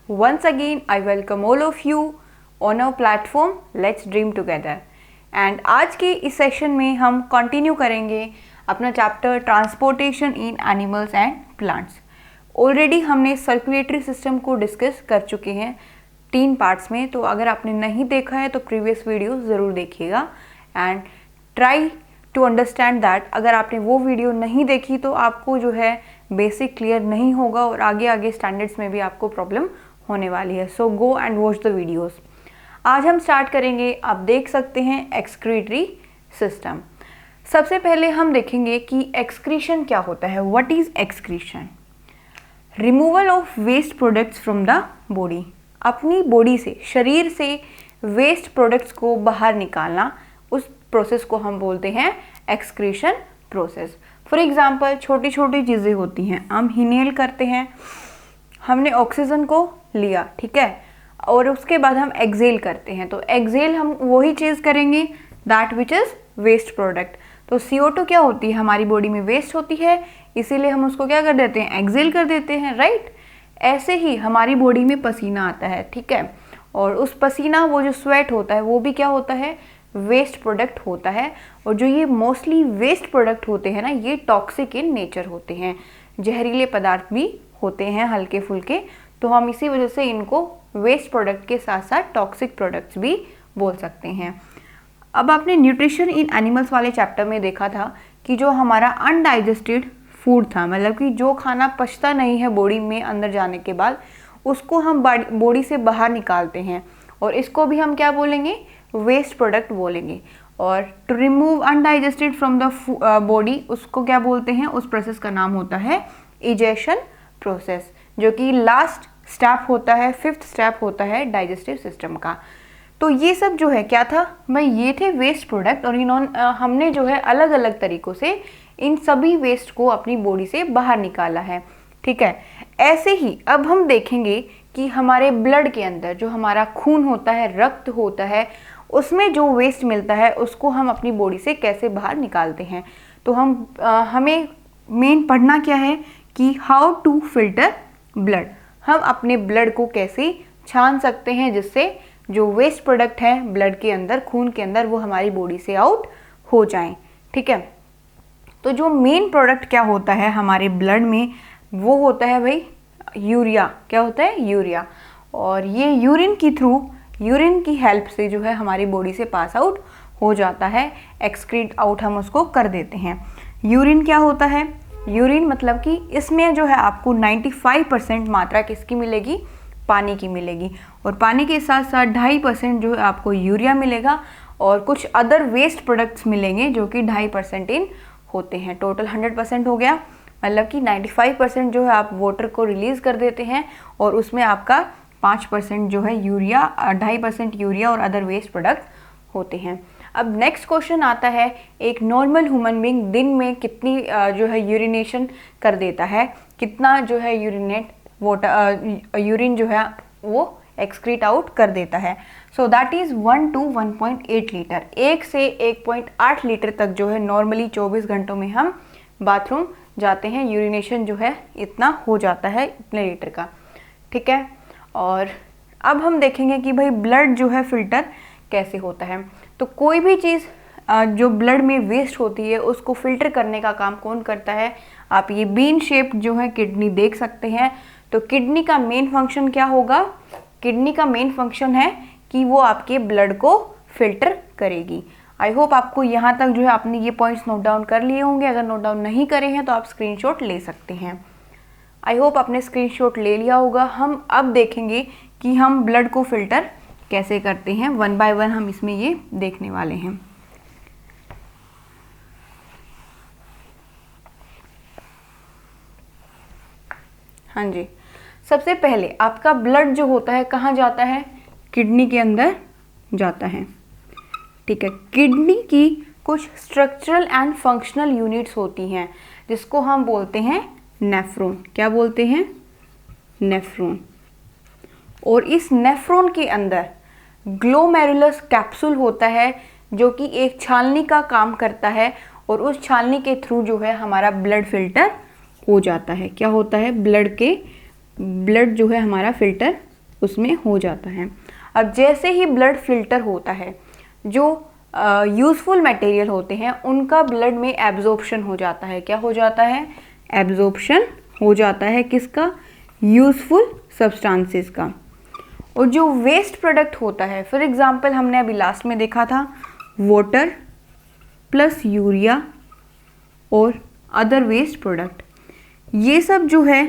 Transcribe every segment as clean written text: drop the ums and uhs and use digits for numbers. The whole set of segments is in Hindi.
Once again, I welcome all of you on our platform Let's Dream Together. And आज के इस सेशन में हम कंटिन्यू करेंगे अपना chapter transportation in animals and plants. Already हमने सर्कुलेटरी सिस्टम को डिस्कस कर चुके हैं 3 पार्ट्स में, तो अगर आपने नहीं देखा है तो प्रीवियस वीडियो ज़रूर देखिएगा and try to understand that. अगर आपने वो वीडियो नहीं देखी तो आपको जो है बेसिक क्लियर नहीं होगा और आगे आगे स्टैंडर्ड्स में भी आपको प्रॉब्लम होने वाली है। So go and watch the videos. आज हम स्टार्ट करेंगे, आप देख सकते हैं, एक्सक्रीटरी सिस्टम। सबसे पहले हम देखेंगे कि एक्सक्रीशन क्या होता है। What is excretion? Removal of waste products from the body. अपनी बॉडी से, शरीर से वेस्ट प्रोडक्ट्स को बाहर निकालना, उस प्रोसेस को हम बोलते हैं एक्सक्रीशन प्रोसेस। फॉर एग्जाम्पल, छोटी छोटी चीज़ें होती हैं, हम इनहेल करते हैं, हमने ऑक्सीजन को लिया, ठीक है, और उसके बाद हम एक्सेल करते हैं, तो एक्सेल हम वही चीज़ करेंगे that which is waste product. तो CO2 क्या होती है, हमारी बॉडी में वेस्ट होती है, इसीलिए हम उसको क्या कर देते हैं, एक्सेल कर देते हैं, राइट। ऐसे ही हमारी बॉडी में पसीना आता है, ठीक है, और उस पसीना, वो जो स्वेट होता है, वो भी क्या होता है, वेस्ट प्रोडक्ट होता है। और जो ये मोस्टली वेस्ट प्रोडक्ट होते हैं ना, ये टॉक्सिक इन नेचर होते हैं, जहरीले पदार्थ भी होते हैं हल्के फुल्के, तो हम इसी वजह से इनको वेस्ट प्रोडक्ट के साथ साथ टॉक्सिक प्रोडक्ट्स भी बोल सकते हैं। अब आपने न्यूट्रिशन इन एनिमल्स वाले चैप्टर में देखा था कि जो हमारा अनडाइजेस्टेड फूड था, मतलब कि जो खाना पचता नहीं है बॉडी में अंदर जाने के बाद, उसको हम बॉडी से बाहर निकालते हैं और इसको भी हम क्या बोलेंगे, वेस्ट प्रोडक्ट बोलेंगे। और to remove undigested from the body, उसको क्या बोलते हैं, उस प्रोसेस का नाम होता है इजेशन प्रोसेस, जो कि लास्ट स्टेप होता है, 5th स्टेप होता है डाइजेस्टिव सिस्टम का। तो ये सब जो है क्या था भाई, ये थे वेस्ट प्रोडक्ट, और हमने जो है अलग अलग तरीक़ों से इन सभी वेस्ट को अपनी बॉडी से बाहर निकाला है, ठीक है। ऐसे ही अब हम देखेंगे कि हमारे ब्लड के अंदर जो हमारा खून होता है, रक्त होता है, उसमें जो वेस्ट मिलता है उसको हम अपनी बॉडी से कैसे बाहर निकालते हैं। तो हमें मेन पढ़ना क्या है कि हाउ टू फिल्टर ब्लड। हम अपने ब्लड को कैसे छान सकते हैं जिससे जो वेस्ट प्रोडक्ट है ब्लड के अंदर, खून के अंदर, वो हमारी बॉडी से आउट हो जाएं, ठीक है। तो जो मेन प्रोडक्ट क्या होता है हमारे ब्लड में, वो होता है भाई यूरिया। क्या होता है, यूरिया। और ये यूरिन की हेल्प से जो है हमारी बॉडी से पास आउट हो जाता है, एक्सक्रीट आउट हम उसको कर देते हैं। यूरिन क्या होता है, यूरिन मतलब कि इसमें जो है आपको 95% मात्रा किसकी मिलेगी, पानी की मिलेगी, और पानी के साथ साथ 2.5% जो है आपको यूरिया मिलेगा, और कुछ अदर वेस्ट प्रोडक्ट्स मिलेंगे जो कि 2.5% इन होते हैं। टोटल 100% हो गया, मतलब कि 95% जो है आप वाटर को रिलीज़ कर देते हैं, और उसमें आपका 5% जो है यूरिया, 2.5% यूरिया और अदर वेस्ट प्रोडक्ट होते हैं। अब नेक्स्ट क्वेश्चन आता है, एक नॉर्मल ह्यूमन बीइंग दिन में कितनी जो है यूरिनेशन कर देता है, कितना जो है यूरिन जो है वो एक्सक्रीट आउट कर देता है। So that is 1 to 1.8 litre. 1 से 1.8 लीटर तक जो है नॉर्मली 24 घंटों में हम बाथरूम जाते हैं, यूरिनेशन जो है इतना हो जाता है, इतने लीटर का, ठीक है। और अब हम देखेंगे कि भाई ब्लड जो है फिल्टर कैसे होता है। तो कोई भी चीज़ जो ब्लड में वेस्ट होती है उसको फिल्टर करने का काम कौन करता है, आप ये बीन शेप जो है किडनी देख सकते हैं। तो किडनी का मेन फंक्शन क्या होगा, किडनी का मेन फंक्शन है कि वो आपके ब्लड को फिल्टर करेगी। आई होप आपको यहाँ तक जो है आपने ये पॉइंट्स नोट डाउन कर लिए होंगे। अगर नोट डाउन नहीं करे हैं तो आप स्क्रीनशॉट ले सकते हैं। आई होप आपने स्क्रीनशॉट ले लिया होगा। हम अब देखेंगे कि हम ब्लड को फिल्टर कैसे करते हैं, 1 by 1 हम इसमें ये देखने वाले हैं। हाँ जी, सबसे पहले आपका ब्लड जो होता है कहाँ जाता है, किडनी के अंदर जाता है, ठीक है। किडनी की कुछ स्ट्रक्चरल एंड फंक्शनल यूनिट्स होती हैं जिसको हम बोलते हैं नेफ्रॉन। क्या बोलते हैं, नेफ्रॉन। और इस नेफ्रॉन के अंदर ग्लोमेरुलस कैप्सूल होता है जो कि एक छालनी का काम करता है, और उस छालनी के थ्रू जो है हमारा ब्लड फिल्टर हो जाता है। क्या होता है, ब्लड जो है हमारा फिल्टर उसमें हो जाता है। अब जैसे ही ब्लड फिल्टर होता है, जो यूज़फुल मटेरियल होते हैं उनका ब्लड में एब्जॉर्प्शन हो जाता है। क्या हो जाता है? एब्जॉर्प्शन हो जाता है किसका? यूज़फुल सब्सटेंसेस का। और जो वेस्ट प्रोडक्ट होता है, फॉर एग्जांपल हमने अभी लास्ट में देखा था वाटर प्लस यूरिया और अदर वेस्ट प्रोडक्ट, ये सब जो है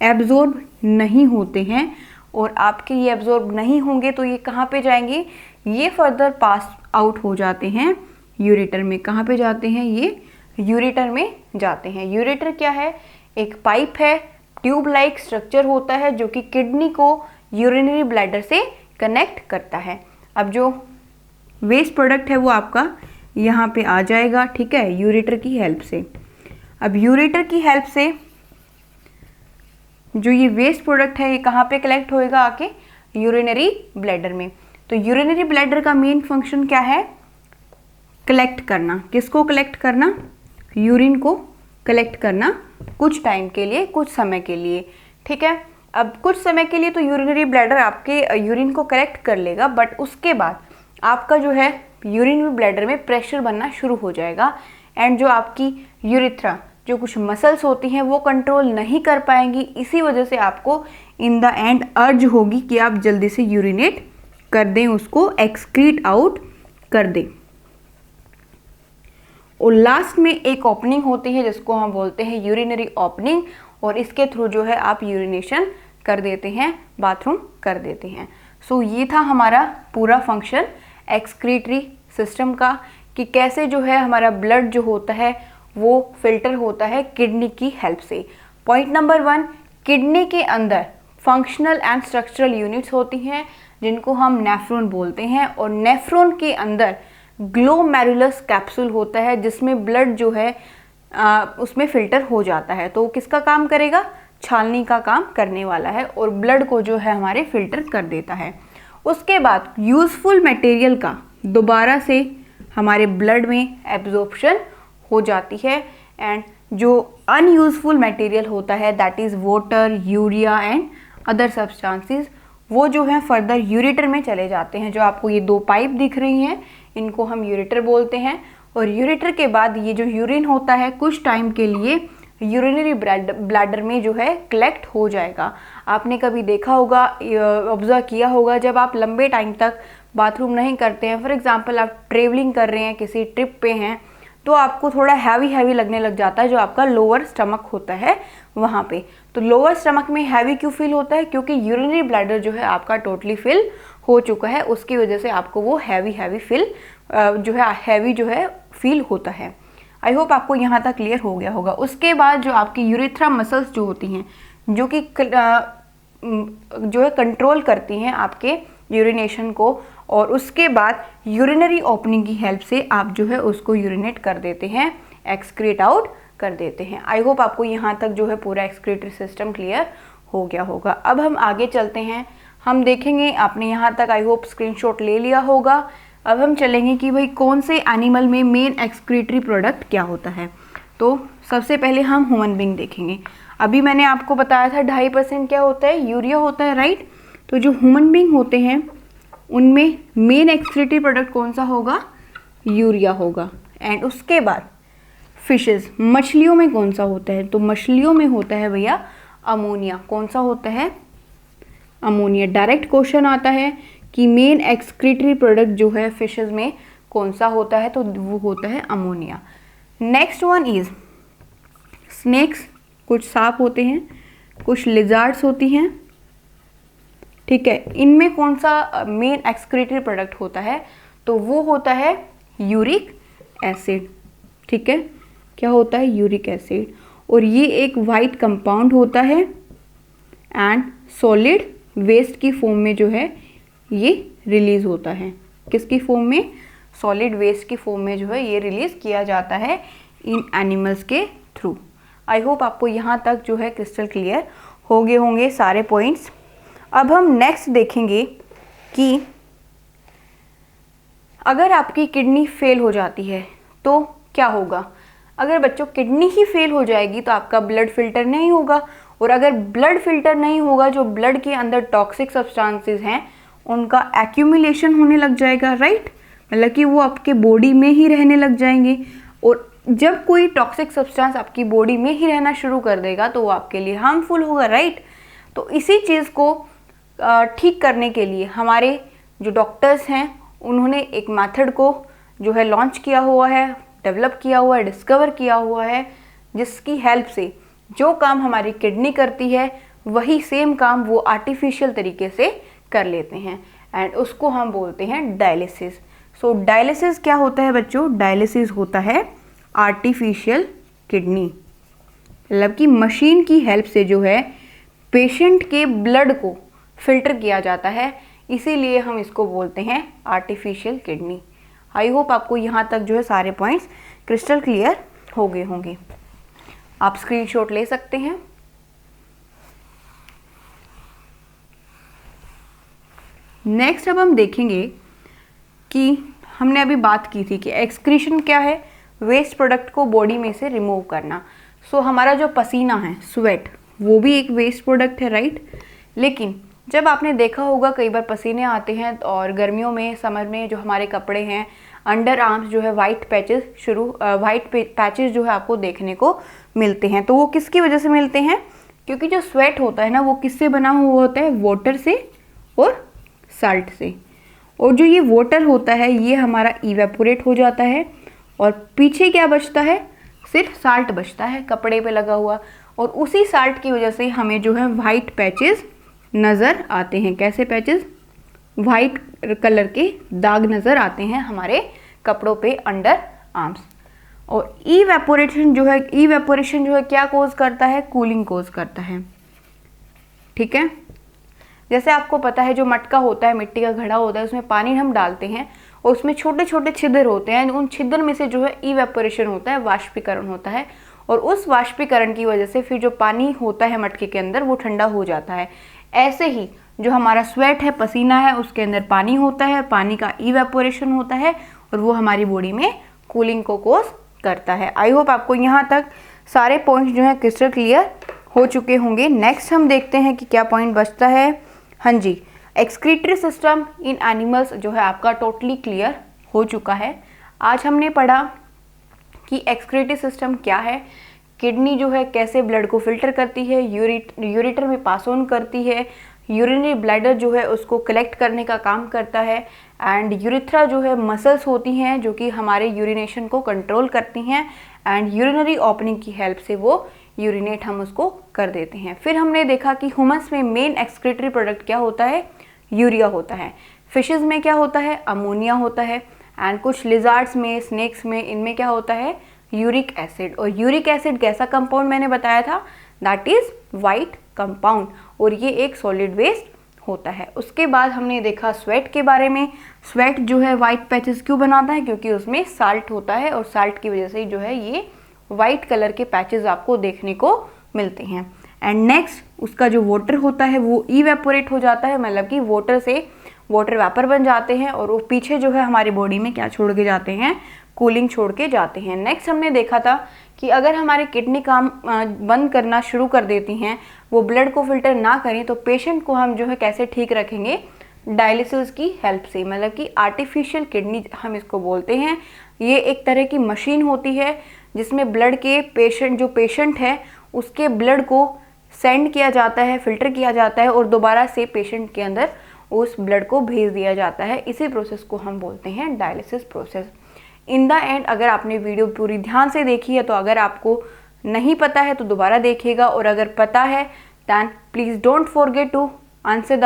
एब्जॉर्ब नहीं होते हैं। और आपके ये एब्जॉर्ब नहीं होंगे तो ये कहाँ पे जाएंगे? ये फर्दर पास आउट हो जाते हैं यूरेटर में। कहाँ पे जाते हैं? ये यूरेटर में जाते हैं। यूरेटर क्या है? एक पाइप है, ट्यूब लाइक स्ट्रक्चर होता है जो कि किडनी को यूरिनरी ब्लैडर से कनेक्ट करता है। अब जो वेस्ट प्रोडक्ट है वो आपका यहाँ पे आ जाएगा, ठीक है, यूरेटर की हेल्प से। अब यूरेटर की हेल्प से जो ये वेस्ट प्रोडक्ट है ये कहाँ पे कलेक्ट होएगा? आके यूरिनरी ब्लैडर में। तो यूरिनरी ब्लैडर का मेन फंक्शन क्या है? कलेक्ट करना। किसको कलेक्ट करना? यूरिन को कलेक्ट करना, कुछ टाइम के लिए, कुछ समय के लिए, ठीक है। अब कुछ समय के लिए तो यूरिनरी ब्लैडर आपके यूरिन को कलेक्ट कर लेगा, बट उसके बाद आपका जो है यूरिनरी ब्लैडर में प्रेशर बनना शुरू हो जाएगा एंड जो आपकी यूरिथ्रा, जो कुछ मसल्स होती हैं वो कंट्रोल नहीं कर पाएंगी। इसी वजह से आपको इन द एंड अर्ज होगी कि आप जल्दी से यूरिनेट कर दें, उसको एक्सक्रीट आउट कर दें। और लास्ट में एक ओपनिंग होती है जिसको हम बोलते हैं यूरिनरी ओपनिंग, और इसके थ्रू जो है आप यूरिनेशन कर देते हैं, बाथरूम कर देते हैं। सो ये था हमारा पूरा फंक्शन एक्सक्रीटरी सिस्टम का, कि कैसे जो है हमारा ब्लड जो होता है वो फिल्टर होता है किडनी की हेल्प से। पॉइंट नंबर 1, किडनी के अंदर फंक्शनल एंड स्ट्रक्चरल यूनिट्स होती हैं जिनको हम नेफ्रॉन बोलते हैं, और नेफ्रॉन के अंदर ग्लोमेरुलस कैप्सूल होता है जिसमें ब्लड जो है उसमें फिल्टर हो जाता है। तो किसका काम करेगा? छालनी का काम करने वाला है, और ब्लड को जो है हमारे फिल्टर कर देता है। उसके बाद यूज़फुल मटेरियल का दोबारा से हमारे ब्लड में एब्जॉर्प्शन हो जाती है, एंड जो अनयूजफुल मटेरियल होता है that is water, urea and other substances, वो जो है फर्दर यूरेटर में चले जाते हैं। जो आपको ये 2 पाइप दिख रही हैं इनको हम यूरेटर बोलते हैं, और यूरेटर के बाद ये जो यूरिन होता है कुछ टाइम के लिए यूरिनरी ब्लैडर में जो है कलेक्ट हो जाएगा। आपने कभी देखा होगा, ऑब्जर्व किया होगा, जब आप लंबे टाइम तक बाथरूम नहीं करते हैं, फॉर एग्जांपल आप ट्रेवलिंग कर रहे हैं, किसी ट्रिप पे हैं, तो आपको थोड़ा हैवी लगने लग जाता है, जो आपका लोअर स्टमक होता है वहाँ पे। तो लोअर स्टमक में हैवी क्यों फील होता है? क्योंकि यूरिनरी ब्लैडर जो है आपका टोटली फिल हो चुका है, उसकी वजह से आपको वो हैवी फील जो है हैवी जो है फील होता है। आई होप आपको यहाँ तक क्लियर हो गया होगा। उसके बाद जो आपकी यूरेथ्रा मसल्स जो होती हैं, जो कि जो है कंट्रोल करती हैं आपके यूरिनेशन को, और उसके बाद यूरिनरी ओपनिंग की हेल्प से आप जो है उसको यूरिनेट कर देते हैं, एक्सक्रीट आउट कर देते हैं। आई होप आपको यहाँ तक जो है पूरा एक्सक्रीटरी सिस्टम क्लियर हो गया होगा। अब हम आगे चलते हैं, हम देखेंगे, आपने यहाँ तक आई होप स्क्रीनशॉट ले लिया होगा। अब हम चलेंगे कि भाई कौन से एनिमल में मेन एक्सक्रीटरी प्रोडक्ट क्या होता है। तो सबसे पहले हम ह्यूमन बीइंग देखेंगे। अभी मैंने आपको बताया था 2.5% क्या होता है? यूरिया होता है, राइट। तो जो ह्यूमन बीइंग होते हैं उनमें मेन एक्सक्रीटरी प्रोडक्ट कौन सा होगा? यूरिया होगा। एंड उसके बाद फिशेस, मछलियों में कौन सा होता है? तो मछलियों में होता है भैया अमोनिया। कौन सा होता है? अमोनिया। डायरेक्ट क्वेश्चन आता है कि मेन एक्सक्रीटरी प्रोडक्ट जो है फिशेस में कौन सा होता है? तो वो होता है ammonia. Next one is snakes. कुछ सांप होते हैं, कुछ लिजार्ड्स होती हैं, ठीक है। इनमें कौन सा मेन एक्सक्रीटरी प्रोडक्ट होता है? तो वो होता है यूरिक एसिड, ठीक है। क्या होता है? Uric acid. और ये एक वाइट कंपाउंड होता है एंड सॉलिड वेस्ट की फॉर्म में जो है ये रिलीज होता है। किसकी फॉर्म में? सॉलिड वेस्ट की फॉर्म में जो है ये रिलीज किया जाता है इन एनिमल्स के थ्रू। आई होप आपको यहाँ तक जो है क्रिस्टल क्लियर हो गए होंगे सारे पॉइंट्स। अब हम नेक्स्ट देखेंगे कि अगर आपकी किडनी फेल हो जाती है तो क्या होगा। अगर बच्चों किडनी ही फेल हो जाएगी तो आपका ब्लड फिल्टर नहीं होगा, और अगर ब्लड फिल्टर नहीं होगा, जो ब्लड के अंदर टॉक्सिक सब्सटेंसेस हैं उनका एक्यूमुलेशन होने लग जाएगा, राइट। मतलब कि वो आपके बॉडी में ही रहने लग जाएंगे, और जब कोई टॉक्सिक सब्सटेंस आपकी बॉडी में ही रहना शुरू कर देगा तो वो आपके लिए हार्मफुल होगा, राइट। तो इसी चीज़ को ठीक करने के लिए हमारे जो डॉक्टर्स हैं उन्होंने एक मेथड को जो है लॉन्च किया हुआ है, डेवलप किया हुआ है, डिस्कवर किया हुआ है, जिसकी हेल्प से जो काम हमारी किडनी करती है वही सेम काम वो आर्टिफिशियल तरीके से कर लेते हैं, एंड उसको हम बोलते हैं डायलिसिस। सो डायलिसिस क्या होता है बच्चों? डायलिसिस होता है आर्टिफिशियल किडनी, मतलब कि मशीन की हेल्प से जो है पेशेंट के ब्लड को फिल्टर किया जाता है, इसीलिए हम इसको बोलते हैं आर्टिफिशियल किडनी। आई होप आपको यहाँ तक जो है सारे पॉइंट्स क्रिस्टल क्लियर हो गए होंगे। आप स्क्रीनशॉट ले सकते हैं। नेक्स्ट अब हम देखेंगे कि हमने अभी बात की थी कि एक्सक्रीशन क्या है, वेस्ट प्रोडक्ट को बॉडी में से रिमूव करना। सो हमारा जो पसीना है, स्वेट, वो भी एक वेस्ट प्रोडक्ट है, राइट। लेकिन जब आपने देखा होगा कई बार पसीने आते हैं और गर्मियों में, समर में जो हमारे कपड़े हैं, अंडर आर्म्स जो है वाइट पैचेस जो है आपको देखने को मिलते हैं। तो वो किसकी वजह से मिलते हैं? क्योंकि जो स्वेट होता है ना वो किससे बना हुआ होता है? वाटर से और साल्ट से। और जो ये वाटर होता है ये हमारा इवेपोरेट हो जाता है और पीछे क्या बचता है? सिर्फ साल्ट बचता है कपड़े पे लगा हुआ, और उसी साल्ट की वजह से हमें जो है वाइट पैचेस नज़र आते हैं। कैसे पैचेस? वाइट कलर के दाग नज़र आते हैं हमारे कपड़ों पे, अंडर आर्म्स। और इवेपोरेशन जो है क्या कोज करता है? कूलिंग कोज करता है, ठीक है। जैसे आपको पता है जो मटका होता है, मिट्टी का घड़ा होता है, उसमें पानी हम डालते हैं और उसमें छोटे छोटे छिद्र होते हैं, उन छिद्र में से जो है इवेपोरेशन होता है, वाष्पीकरण होता है, और उस वाष्पीकरण की वजह से फिर जो पानी होता है मटके के अंदर वो ठंडा हो जाता है। ऐसे ही जो हमारा स्वेट है, पसीना है, उसके अंदर पानी होता है, पानी का इवेपोरेशन होता है और वो हमारी बॉडी में कूलिंग को कोज करता है। आई होप आपको यहाँ तक सारे पॉइंट्स जो है क्रिस्टल क्लियर हो चुके होंगे। नेक्स्ट हम देखते हैं कि क्या पॉइंट बचता है। हाँ जी, एक्सक्रीटरी सिस्टम इन एनिमल्स जो है आपका टोटली क्लियर हो चुका है। आज हमने पढ़ा कि एक्सक्रीटरी सिस्टम क्या है, किडनी जो है कैसे ब्लड को फिल्टर करती है, यूरेटर में पास ऑन करती है, यूरिनरी ब्लैडर जो है उसको कलेक्ट करने का काम करता है, एंड यूरिथ्रा जो है मसल्स होती हैं जो कि हमारे यूरिनेशन को कंट्रोल करती हैं, एंड यूरिनरी ओपनिंग की हेल्प से वो यूरिनेट हम उसको कर देते हैं। फिर हमने देखा कि ह्यूमंस में मेन एक्सक्रीटरी प्रोडक्ट क्या होता है? यूरिया होता है। फिशेस में क्या होता है? अमोनिया होता है। एंड कुछ लिजार्ड्स में, स्नेक्स में, इनमें क्या होता है? Uric acid. और यूरिक एसिड कैसा कंपाउंड मैंने बताया था? दैट इज वाइट कंपाउंड, और ये एक सॉलिड वेस्ट होता है। उसके बाद हमने देखा स्वेट के बारे में। स्वेट जो है वाइट पैचेस क्यों बनाता है? क्योंकि उसमें साल्ट होता है और साल्ट की वजह से जो है ये वाइट कलर के पैचेस आपको देखने को मिलते हैं। एंड नेक्स्ट उसका जो वाटर होता है वो इवेपोरेट हो जाता है, मतलब कि वाटर से वाटर वेपर बन जाते हैं और वो पीछे जो है हमारी बॉडी में क्या छोड़ के जाते हैं? कूलिंग छोड़ के जाते हैं। नेक्स्ट हमने देखा था कि अगर हमारी किडनी काम बंद करना शुरू कर देती हैं, वो ब्लड को फिल्टर ना करें, तो पेशेंट को हम जो है कैसे ठीक रखेंगे? डायलिसिस की हेल्प से, मतलब कि आर्टिफिशियल किडनी हम इसको बोलते हैं। ये एक तरह की मशीन होती है जिसमें ब्लड के जो पेशेंट है उसके ब्लड को सेंड किया जाता है, फिल्टर किया जाता है और दोबारा से पेशेंट के अंदर उस ब्लड को भेज दिया जाता है। इसी प्रोसेस को हम बोलते हैं dialysis process. In the end अगर आपने वीडियो पूरी ध्यान से देखी है तो अगर आपको नहीं पता है तो दोबारा देखिएगा, और अगर पता है then please don't forget to answer the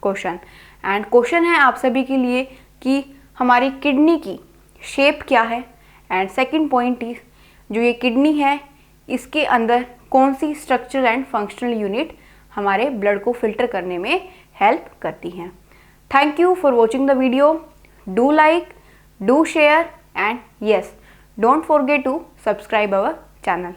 question. And question है आप सभी के लिए कि हमारी किडनी की शेप क्या है, एंड सेकंड पॉइंट इज जो ये किडनी है इसके अंदर कौन सी स्ट्रक्चरल एंड फंक्शनल यूनिट हमारे ब्लड को फिल्टर करने में हेल्प करती हैं। Thank you for watching the video. Do like, do share, and yes, don't forget to subscribe our channel.